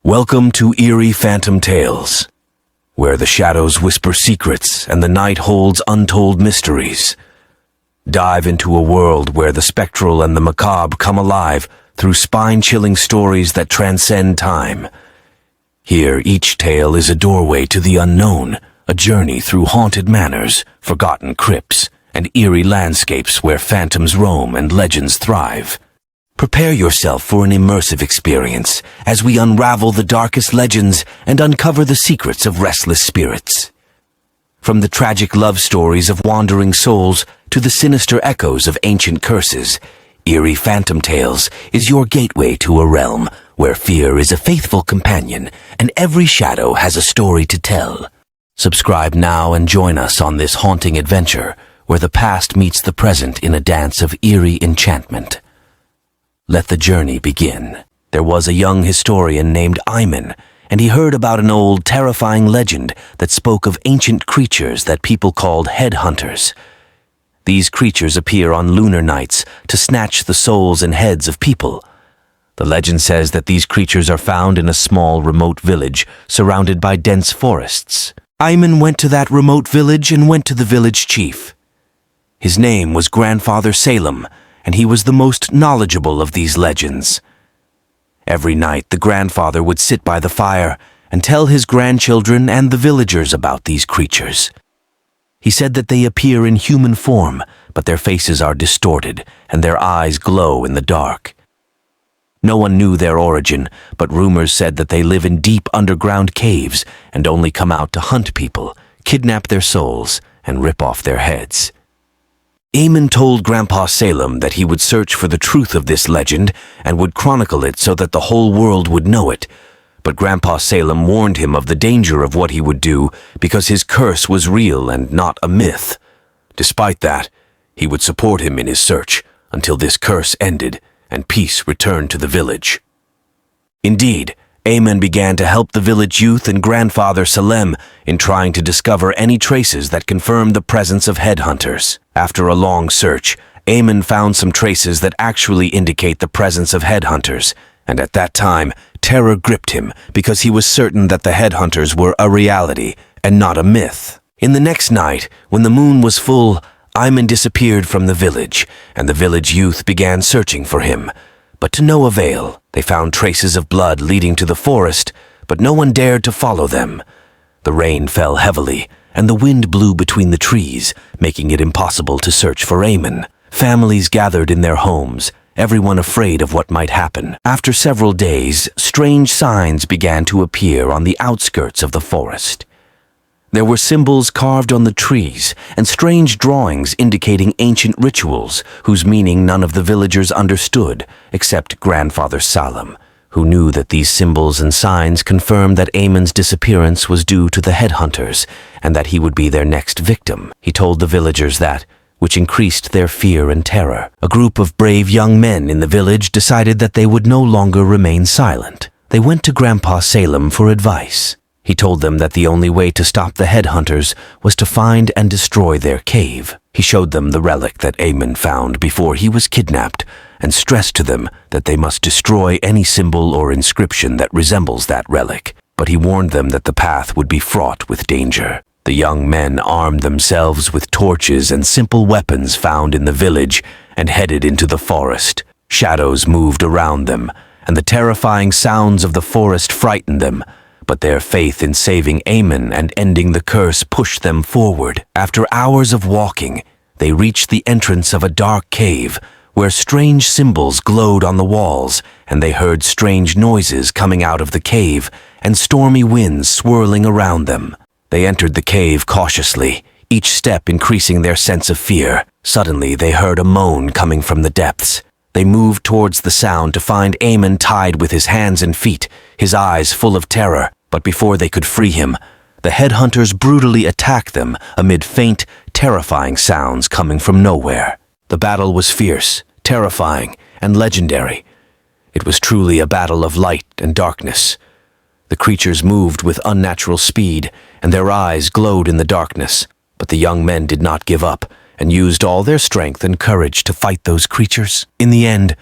Welcome to Eerie Phantom Tales, where the shadows whisper secrets and the night holds untold mysteries. Dive into a world where the spectral and the macabre come alive through spine-chilling stories that transcend time. Here, each tale is a doorway to the unknown, a journey through haunted manors, forgotten crypts, and eerie landscapes where phantoms roam and legends thrive. Prepare yourself for an immersive experience as we unravel the darkest legends and uncover the secrets of restless spirits. From the tragic love stories of wandering souls to the sinister echoes of ancient curses, Eerie Phantom Tales is your gateway to a realm where fear is a faithful companion and every shadow has a story to tell. Subscribe now and join us on this haunting adventure where the past meets the present in a dance of eerie enchantment. Let the journey begin. There was a young historian named Ayman, and he heard about an old, terrifying legend that spoke of ancient creatures that people called headhunters. These creatures appear on lunar nights to snatch the souls and heads of people. The legend says that these creatures are found in a small, remote village surrounded by dense forests. Ayman went to that remote village and went to the village chief. His name was Grandfather Salem, and he was the most knowledgeable of these legends. Every night, the grandfather would sit by the fire and tell his grandchildren and the villagers about these creatures. He said that they appear in human form, but their faces are distorted and their eyes glow in the dark. No one knew their origin, but rumors said that they live in deep underground caves and only come out to hunt people, kidnap their souls, and rip off their heads. Ayman told Grandpa Salem that he would search for the truth of this legend and would chronicle it so that the whole world would know it. But Grandpa Salem warned him of the danger of what he would do because his curse was real and not a myth. Despite that, he would support him in his search until this curse ended and peace returned to the village. Indeed, Ayman began to help the village youth and Grandfather Salem in trying to discover any traces that confirmed the presence of headhunters. After a long search, Ayman found some traces that actually indicate the presence of headhunters, and at that time, terror gripped him because he was certain that the headhunters were a reality and not a myth. In the next night, when the moon was full, Ayman disappeared from the village, and the village youth began searching for him. But to no avail. They found traces of blood leading to the forest, but no one dared to follow them. The rain fell heavily, and the wind blew between the trees, making it impossible to search for Ayman. Families gathered in their homes, everyone afraid of what might happen. After several days, strange signs began to appear on the outskirts of the forest. There were symbols carved on the trees and strange drawings indicating ancient rituals whose meaning none of the villagers understood except Grandfather Salem, who knew that these symbols and signs confirmed that Ayman's disappearance was due to the headhunters and that he would be their next victim. He told the villagers that, which increased their fear and terror. A group of brave young men in the village decided that they would no longer remain silent. They went to Grandpa Salem for advice. He told them that the only way to stop the headhunters was to find and destroy their cave. He showed them the relic that Ayman found before he was kidnapped and stressed to them that they must destroy any symbol or inscription that resembles that relic. But he warned them that the path would be fraught with danger. The young men armed themselves with torches and simple weapons found in the village and headed into the forest. Shadows moved around them, and the terrifying sounds of the forest frightened them. But their faith in saving Ayman and ending the curse pushed them forward. After hours of walking, they reached the entrance of a dark cave where strange symbols glowed on the walls, and they heard strange noises coming out of the cave and stormy winds swirling around them. They entered the cave cautiously, each step increasing their sense of fear. Suddenly, they heard a moan coming from the depths. They moved towards the sound to find Ayman tied with his hands and feet, his eyes full of terror. But before they could free him, the headhunters brutally attacked them amid faint, terrifying sounds coming from nowhere. The battle was fierce, terrifying, and legendary. It was truly a battle of light and darkness. The creatures moved with unnatural speed, and their eyes glowed in the darkness. But the young men did not give up and used all their strength and courage to fight those creatures. In the end,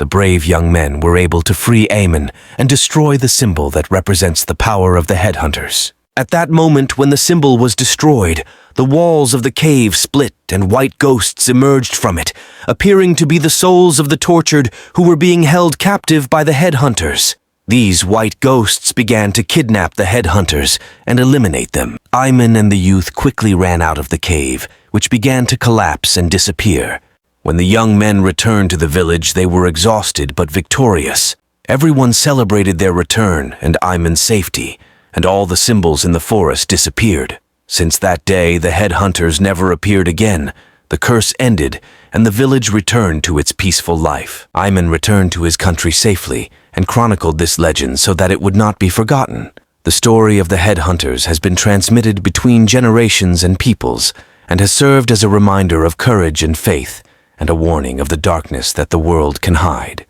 The brave young men were able to free Ayman and destroy the symbol that represents the power of the headhunters. At that moment, when the symbol was destroyed, the walls of the cave split and white ghosts emerged from it, appearing to be the souls of the tortured who were being held captive by the headhunters. These white ghosts began to kidnap the headhunters and eliminate them. Ayman and the youth quickly ran out of the cave, which began to collapse and disappear. When the young men returned to the village, they were exhausted but victorious. Everyone celebrated their return and Ayman's safety, and all the symbols in the forest disappeared. Since that day, the headhunters never appeared again. The curse ended, and the village returned to its peaceful life. Ayman returned to his country safely and chronicled this legend so that it would not be forgotten. The story of the headhunters has been transmitted between generations and peoples, and has served as a reminder of courage and faith, and a warning of the darkness that the world can hide.